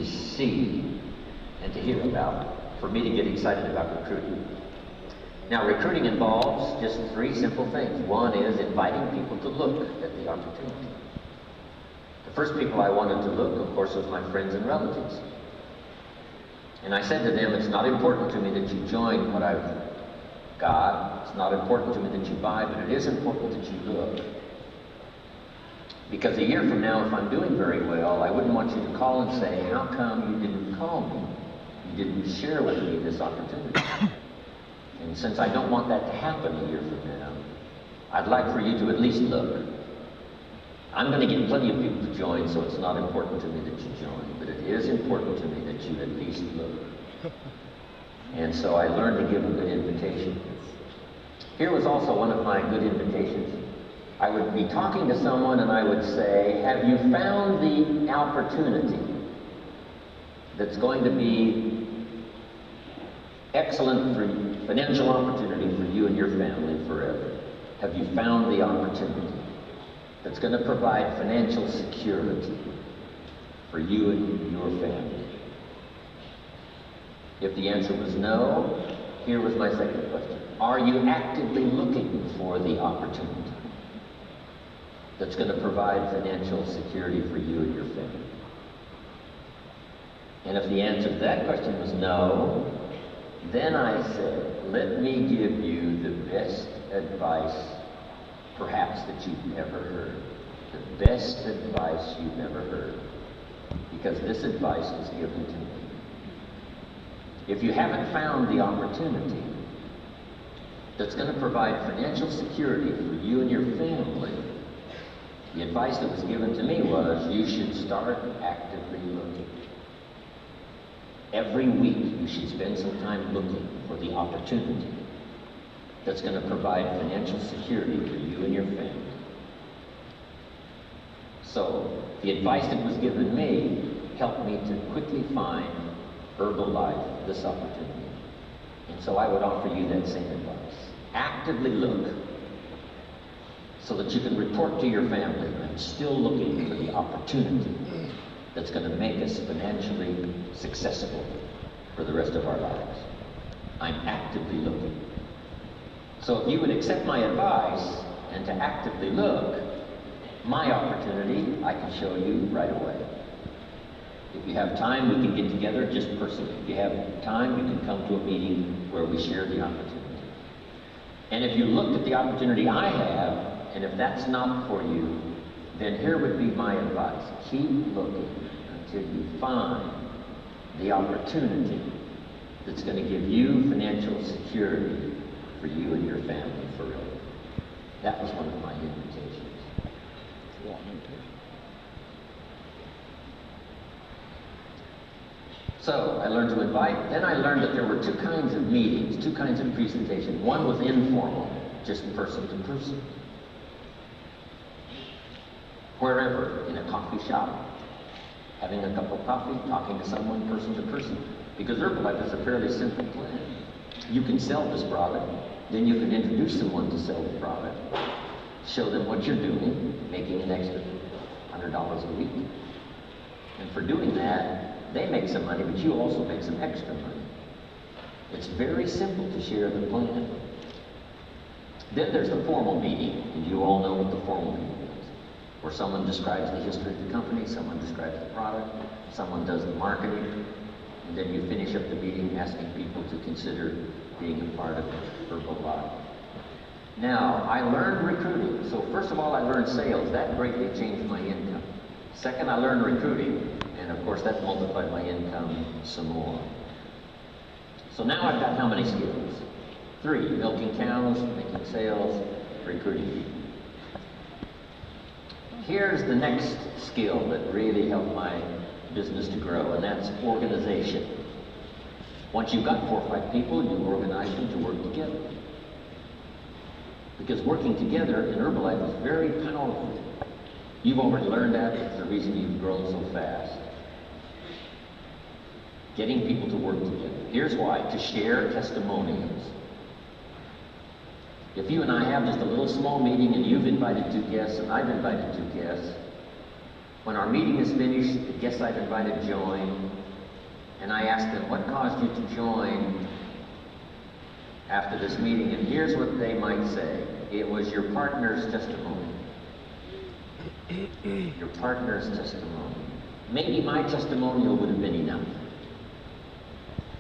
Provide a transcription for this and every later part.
to see and to hear about for me to get excited about recruiting. Now, recruiting involves just three simple things. One is inviting people to look at the opportunity. The first people I wanted to look, of course, was my friends and relatives. And I said to them, it's not important to me that you join what I've got. It's not important to me that you buy, but it is important that you look. Because a year from now, if I'm doing very well, I wouldn't want you to call and say, how come you didn't call me? You didn't share with me this opportunity. And since I don't want that to happen a year from now, I'd like for you to at least look. I'm going to get plenty of people to join, so it's not important to me that you join, but it is important to me that you at least look. And so I learned to give a good invitation. Here was also one of my good invitations. I would be talking to someone and I would say, have you found the opportunity that's going to be excellent for you, financial opportunity for you and your family forever? Have you found the opportunity that's going to provide financial security for you and your family? If the answer was no, here was my second question. Are you actively looking for the opportunity that's going to provide financial security for you and your family? And if the answer to that question was no, then I said, let me give you the best advice perhaps that you've ever heard. The best advice you've ever heard. Because this advice was given to me. If you haven't found the opportunity that's going to provide financial security for you and your family, the advice that was given to me was you should start actively looking. Every week you should spend some time looking for the opportunity that's going to provide financial security for you and your family. So the advice that was given me helped me to quickly find Herbalife, this opportunity. And so I would offer you that same advice. Actively look so that you can report to your family, I'm still looking for the opportunity that's going to make us financially successful for the rest of our lives. I'm actively looking. So if you would accept my advice and to actively look, my opportunity I can show you right away. If you have time, we can get together just personally. If you have time, you can come to a meeting where we share the opportunity. And if you looked at the opportunity I have, and if that's not for you, then here would be my advice. Keep looking until you find the opportunity that's going to give you financial security for you and your family forever. That was one of my invitations. So I learned to invite. Then I learned that there were two kinds of meetings, two kinds of presentations. One was informal, just person to person. Wherever, in a coffee shop, having a cup of coffee, talking to someone person to person. Because Herbalife is a fairly simple plan. You can sell this product, then you can introduce someone to sell the product, show them what you're doing, making an extra $100 a week. And for doing that, they make some money, but you also make some extra money. It's very simple to share the plan. Then there's the formal meeting, and you all know what the formal meeting is, where someone describes the history of the company, someone describes the product, someone does the marketing, and then you finish up the meeting asking people to consider being a part of Herbalife. Now, I learned recruiting. So first of all, I learned sales. That greatly changed my income. Second, I learned recruiting. And of course, that multiplied my income some more. So now I've got how many skills? 3, milking cows, making sales, recruiting people. Here's the next skill that really helped my business to grow, and that's organization. Once you've got 4 or 5 people, you organize them to work together. Because working together in Herbalife is very powerful. You've already learned that. It's the reason you've grown so fast. Getting people to work together. Here's why: to share testimonials. If you and I have just a little small meeting and you've invited 2 guests and I've invited 2 guests, When our meeting is finished, the guests I've invited join, and I ask them, what caused you to join after this meeting? And here's what they might say. It was your partner's testimony. Your partner's testimony. Maybe my testimonial would have been enough.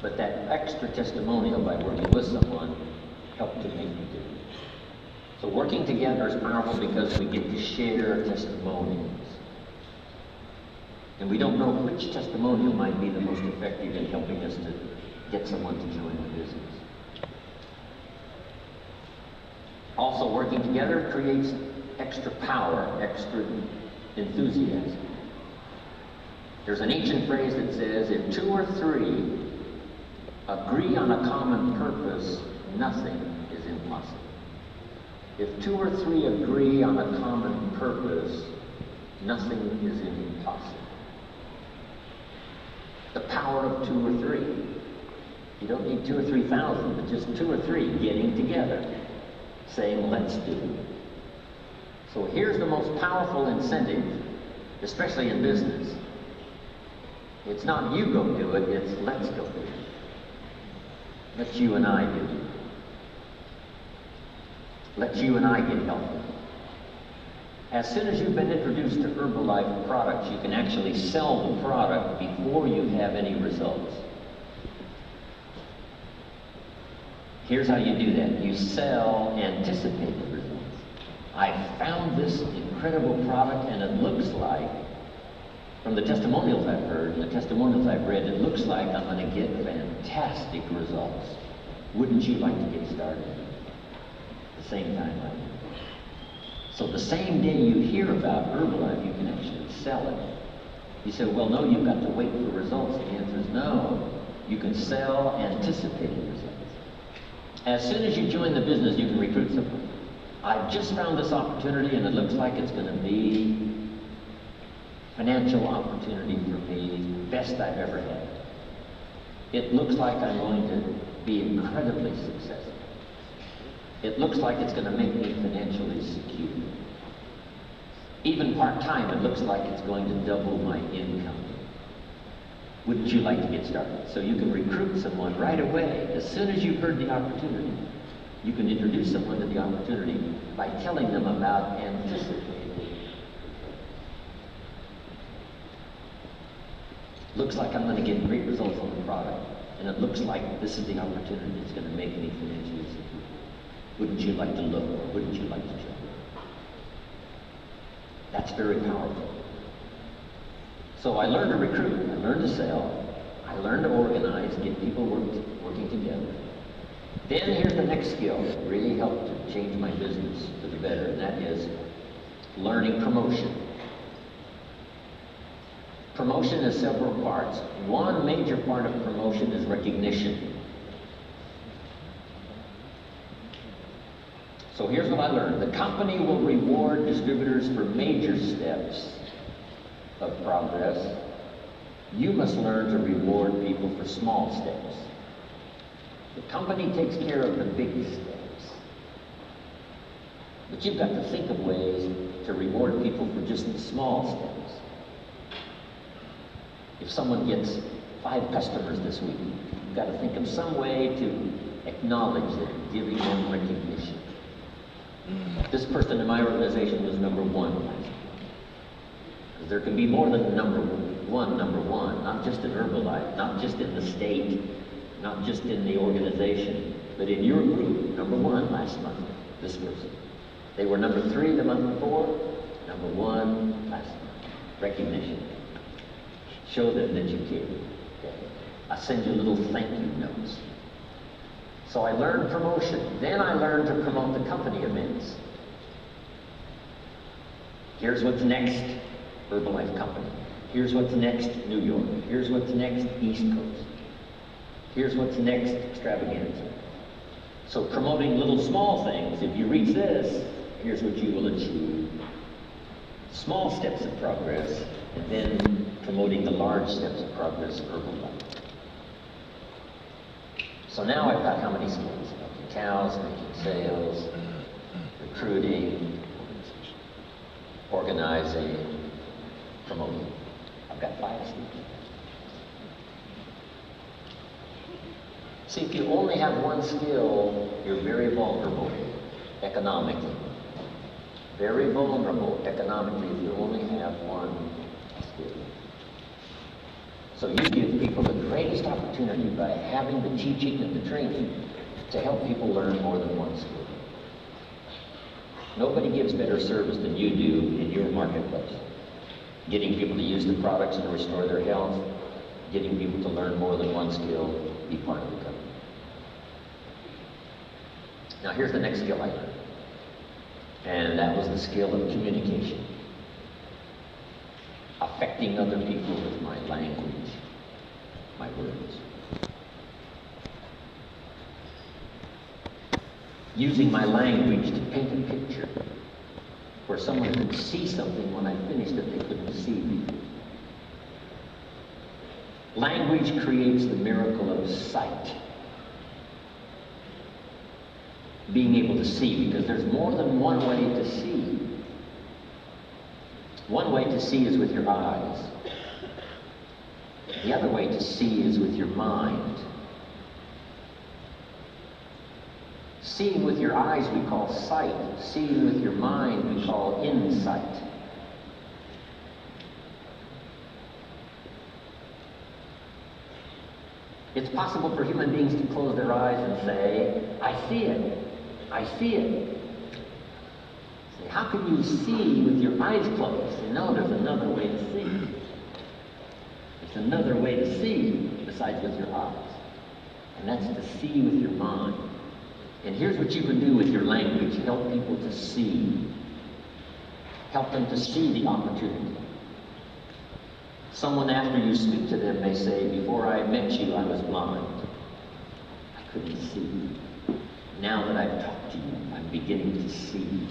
But that extra testimonial by working with someone helped to make me do it. So working together is powerful because we get to share testimonials. And we don't know which testimonial might be the most effective in helping us to get someone to join the business. Also, working together creates extra power, extra enthusiasm. There's an ancient phrase that says, if two or three agree on a common purpose, nothing is impossible. If two or three agree on a common purpose, nothing is impossible. The power of two or three. You don't need 2,000 or 3,000, but just 2 or 3 getting together, saying, let's do it. So here's the most powerful incentive, especially in business. It's not you go do it, it's let's go do it. Let you and I do it. Let you and I get healthy. As soon as you've been introduced to Herbalife products, you can actually sell the product before you have any results. Here's how you do that. You sell anticipated results. I found this incredible product, and it looks like, from the testimonials I've heard and the testimonials I've read, it looks like I'm going to get fantastic results. Wouldn't you like to get started at the same time I do? So the same day you hear about Herbalife, you can actually sell it. You say, well, no, you've got to wait for results. The answer is no. You can sell anticipated results. As soon as you join the business, you can recruit someone. I've just found this opportunity, and it looks like it's going to be financial opportunity for me, best I've ever had. It looks like I'm going to be incredibly successful. It looks like it's going to make me financially secure. Even part-time, it looks like it's going to double my income. Wouldn't you like to get started? So you can recruit someone right away. As soon as you've heard the opportunity, you can introduce someone to the opportunity by telling them about anticipated. Looks like I'm going to get great results on the product, and it looks like this is the opportunity that's going to make me financially secure. Wouldn't you like to look, or wouldn't you like to join? That's very powerful. So I learned to recruit, I learned to sell, I learned to organize, get people working together. Then here's the next skill that really helped to change my business for the better, and that is learning promotion. Promotion has several parts. One major part of promotion is recognition. So here's what I learned. The company will reward distributors for major steps of progress. You must learn to reward people for small steps. The company takes care of the big steps. But you've got to think of ways to reward people for just the small steps. If someone gets 5 customers this week, you've got to think of some way to acknowledge them, giving them recognition. This person in my organization was number 1 last month. Because there can be more than number one, not just in Herbalife, not just in the state, not just in the organization, but in your group, number 1 last month, this person. They were number 3 the month before, number 1 last month. Recognition. Show them that you care. Okay. I send you little thank you notes. So I learned promotion. Then I learned to promote the company events. Here's what's next, Herbalife Company. Here's what's next, New York. Here's what's next, East Coast. Here's what's next, Extravaganza. So promoting little small things. If you reach this, here's what you will achieve. Small steps of progress, and then promoting the large steps of progress of Herbalife. So now I've got how many skills? Milking cows, making sales, recruiting, organizing, promote it. I've got 5 skills. See, if you only have one skill, you're very vulnerable economically. Very vulnerable economically if you only have one skill. So you give people the greatest opportunity by having the teaching and the training to help people learn more than one skill. Nobody gives better service than you do in your marketplace. Getting people to use the products and restore their health, getting people to learn more than one skill, be part of the company. Now here's the next skill I learned. And that was the skill of communication. Affecting other people with my language, my words. Using my language to paint a picture where someone could see something when I finished that they couldn't see me. Language creates the miracle of sight. Being able to see, because there's more than one way to see. One way to see is with your eyes. The other way to see is with your mind. Seeing with your eyes we call sight. Seeing with your mind we call insight. It's possible for human beings to close their eyes and say, I see it. I see it. Say, how can you see with your eyes closed? Say, no, there's another way to see. There's another way to see besides with your eyes. And that's to see with your mind. And here's what you can do with your language. Help people to see. Help them to see the opportunity. Someone after you speak to them may say, before I met you, I was blind. I couldn't see. Now that I've talked to you, I'm beginning to see.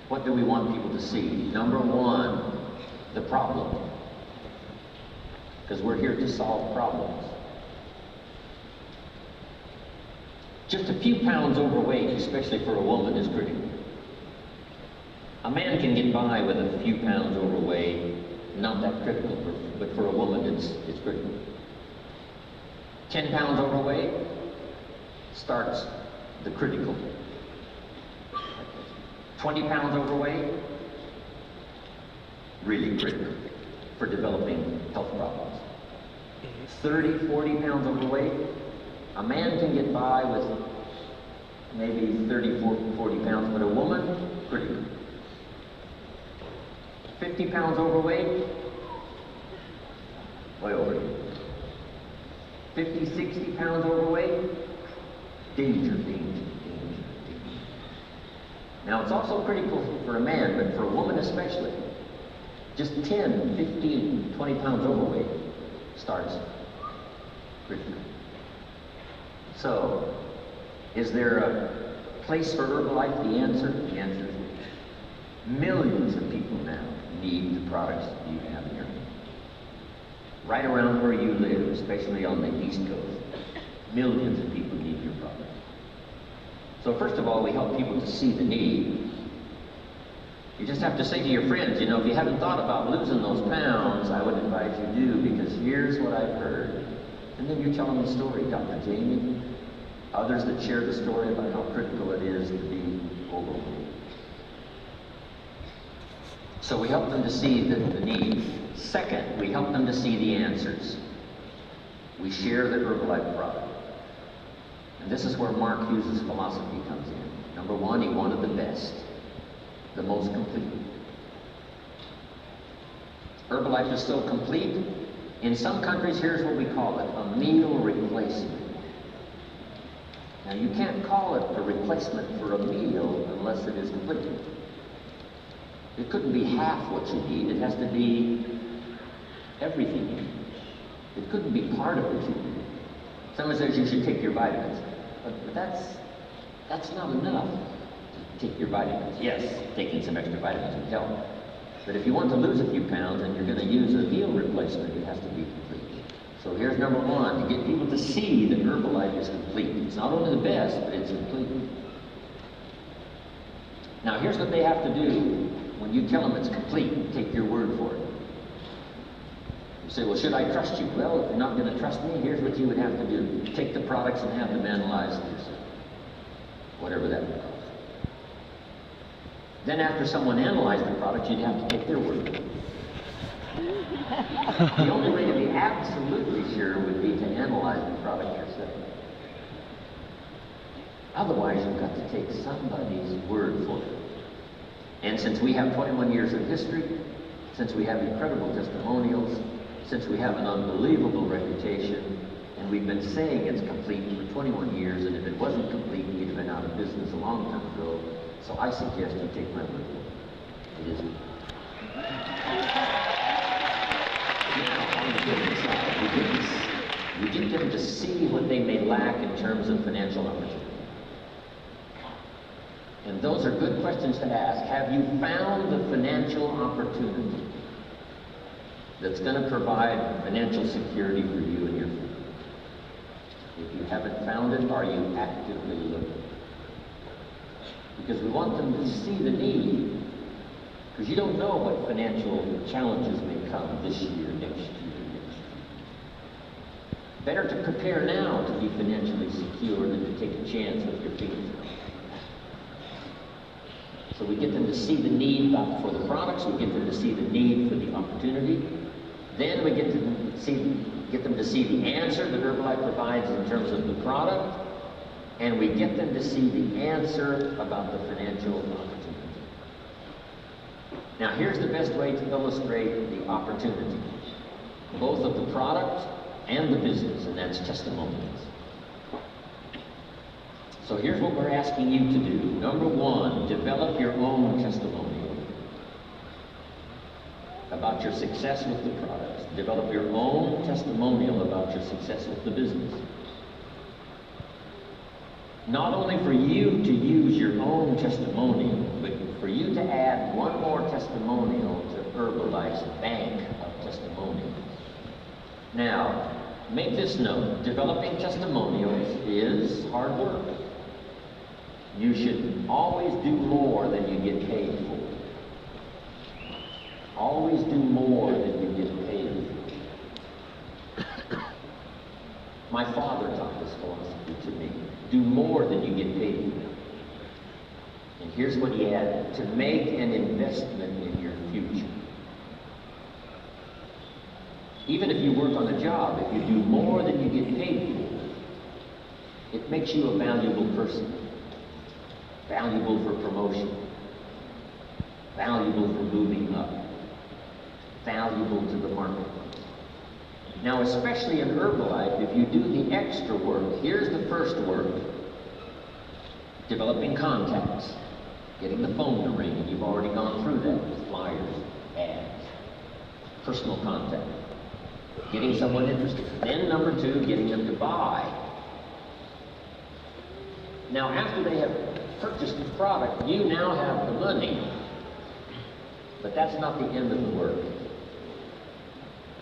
What do we want people to see? Number one, the problem. Because we're here to solve problems. Just a few pounds overweight, especially for a woman, is critical. A man can get by with a few pounds overweight, not that critical, but for a woman it's critical. 10 pounds overweight starts the critical. 20 pounds overweight, really critical for developing health problems. 30, 40 pounds overweight, a man can get by with maybe 30, 40 pounds, but a woman, critical. 50 pounds overweight, way over. 50, 60 pounds overweight, danger, danger, danger, danger. Now it's also critical for a man, but for a woman especially, just 10, 15, 20 pounds overweight starts critical. So, is there a place for Herbalife? The answer is millions of people now need the products that you have in your home. Right around where you live, especially on the East Coast, millions of people need your product. So first of all, we help people to see the need. You just have to say to your friends, you know, if you haven't thought about losing those pounds, I would advise you do, because here's what I've heard. And then you tell them the story, Dr. Jamie. Others that share the story about how critical it is to be overweight. So we help them to see the need. Second, we help them to see the answers. We share the Herbalife product. And this is where Mark Hughes' philosophy comes in. Number one, he wanted the best, the most complete. Herbalife is so complete. In some countries, here's what we call it, a meal replacement. Now, you can't call it a replacement for a meal unless it is complete. It couldn't be half what you need. It has to be everything you need. It couldn't be part of what you need. Someone says you should take your vitamins, but that's not enough to take your vitamins. Yes, taking some extra vitamins would help. But if you want to lose a few pounds and you're going to use a meal replacement, it has to be complete. So here's number one, to get people to see that Herbalife is complete. It's not only the best, but it's complete. Now here's what they have to do. when you tell them it's complete, take your word for it. You say, well, should I trust you? Well, if you're not going to trust me, here's what you would have to do. Take the products and have them analyzed yourself. Whatever that would cost. Then after someone analyzed the product, you'd have to take their word for it. The only way to be absolutely sure would be to analyze the product yourself. Otherwise, you've got to take somebody's word for it. And since we have 21 years of history, since we have incredible testimonials, since we have an unbelievable reputation, and we've been saying it's complete for 21 years, and if it wasn't complete, we'd have been out of business a long time ago. So I suggest you take my word for it. It is. Now, on the business side, we get them to see what they may lack in terms of financial opportunity. And those are good questions to ask. Have you found the financial opportunity that's going to provide financial security for you and your family? If you haven't found it, are you actively looking? Because we want them to see the need. Because you don't know what financial challenges may come this year, next year. Better to prepare now to be financially secure than to take a chance with your feet. So we get them to see the need for the products, we get them to see the need for the opportunity. Then we get them to see the answer that Herbalife provides in terms of the product, and we get them to see the answer about the financial opportunity. Now here's the best way to illustrate the opportunity, both of the product and the business, and that's testimonials. So here's what we're asking you to do. Number one, develop your own testimonial about your success with the products. Develop your own testimonial about your success with the business. Not only for you to use your own testimonial, but for you to add one more testimonial to Herbalife's bank of testimonials. Now, make this note, developing testimonials is hard work. You should always do more than you get paid for. Always do more than you get paid for. My father taught this philosophy to me. Do more than you get paid for. And here's what he added: to make an investment in your future. Even if you work on a job, if you do more than you get paid for, it makes you a valuable person. Valuable for promotion, valuable for moving up, valuable to the market. Now, especially in Herbalife, if you do the extra work, here's the first work: developing contacts, getting the phone to ring, and you've already gone through that with flyers, ads, personal contact, getting someone interested. Then number two, getting them to buy. Now, after they have purchased the product, you now have the money. But that's not the end of the work.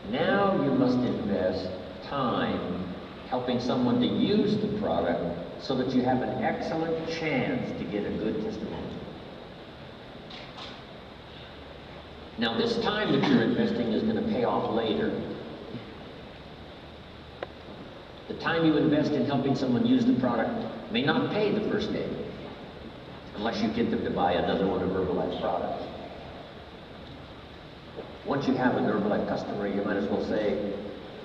Now you must invest time helping someone to use the product so that you have an excellent chance to get a good testimony. Now this time that you're investing is going to pay off later. The time you invest in helping someone use the product may not pay the first day, unless you get them to buy another one of Herbalife's products. Once you have an Herbalife customer, you might as well say,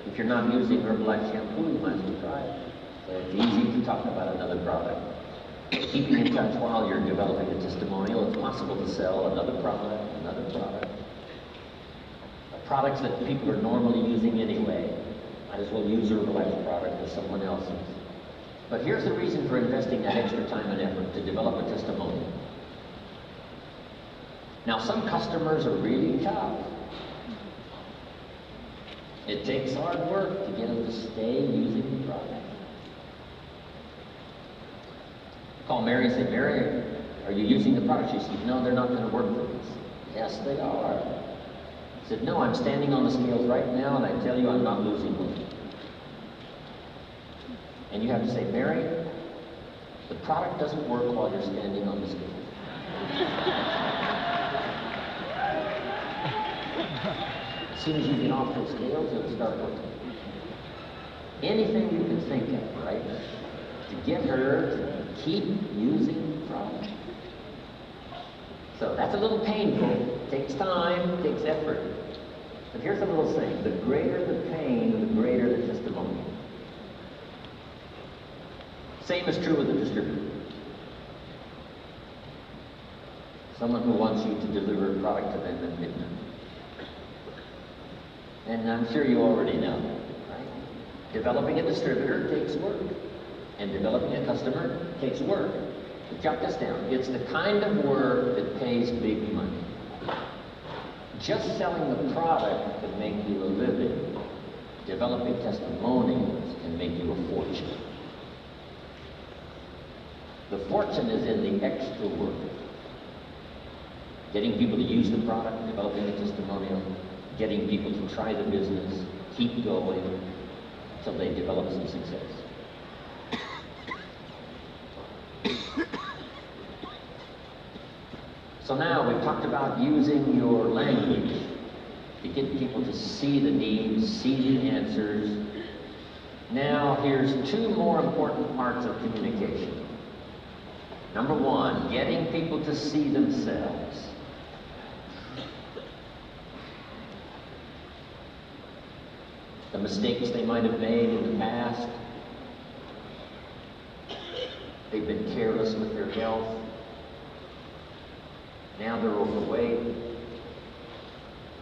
if you're not using Herbalife shampoo, you might as well try it. It's easy to talk about another product. Keeping in touch while you're developing a testimonial, it's possible to sell another product, products that people are normally using anyway. Might as well use Herbalife's product as someone else's. But here's the reason for investing that extra time and effort: to develop a testimonial. Now, some customers are really tough. It takes hard work to get them to stay using the product. Call Mary and say, Mary, are you using the product? She said, no, they're not going to work for us. Yes, they are. I said, no, I'm standing on the scales right now, and I tell you I'm not losing money. And you have to say, Mary, the product doesn't work while you're standing on the scales. As soon as you get off those scales, it'll start working. Anything you can think of, right? To get her to keep using the product. So that's a little painful. It takes time, takes effort. But here's a little saying: the greater the pain, the greater the testimony. Same is true with the distributor. Someone who wants you to deliver a product to them at midnight. And I'm sure you already know, right? Developing a distributor takes work. And developing a customer takes work. But jot this down. It's the kind of work that pays big money. Just selling the product can make you a living. Developing testimonials can make you a fortune. The fortune is in the extra work. Getting people to use the product, developing a testimonial, getting people to try the business, keep going until they develop some success. So now we've talked about using your language to get people to see the needs, see the answers. Now here's two more important parts of communication. Number one, getting people to see themselves. The mistakes they might have made in the past. They've been careless with their health. Now they're overweight.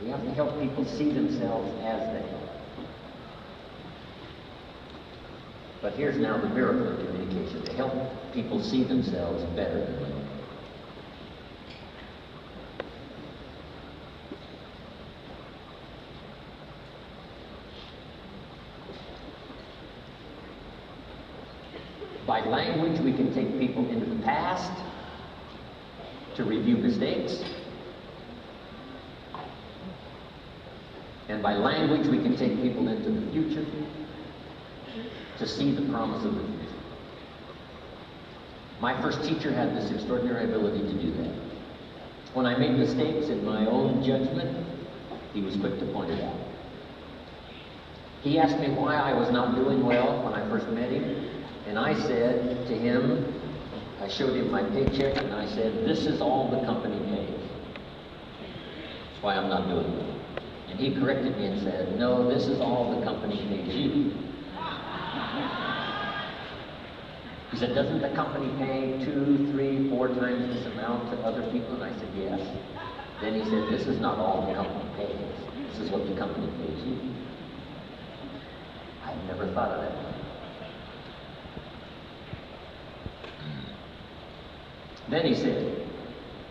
We have to help people see themselves as they are. But here's now the miracle of communication, to help people see themselves better than they are. By language, we can take people into the past to review mistakes. And by language, we can take people into the future to see the promise of the future. My first teacher had this extraordinary ability to do that. When I made mistakes in my own judgment, he was quick to point it out. He asked me why I was not doing well when I first met him, and I said to him, I showed him my paycheck, and I said, "This is all the company pays. That's why I'm not doing well." And he corrected me and said, "No, this is all the company pays you." He said, "Doesn't the company pay 2, 3, 4 times this amount to other people?" And I said, "Yes." Then he said, "This is not all the company pays. This is what the company pays you." I'd never thought of that. Then he said,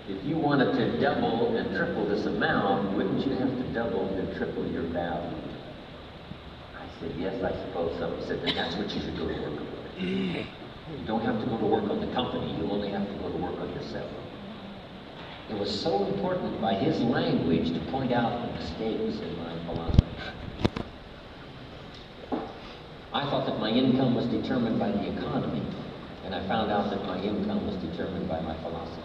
"If you wanted to double and triple this amount, wouldn't you have to double and triple your value?" I said, "Yes, I suppose so." He said, "Then that's what you should go to work on. You don't have to go to work on the company, you only have to go to work on yourself." It was so important by his language to point out the mistakes in my philosophy. I thought that my income was determined by the economy, and I found out that my income was determined by my philosophy.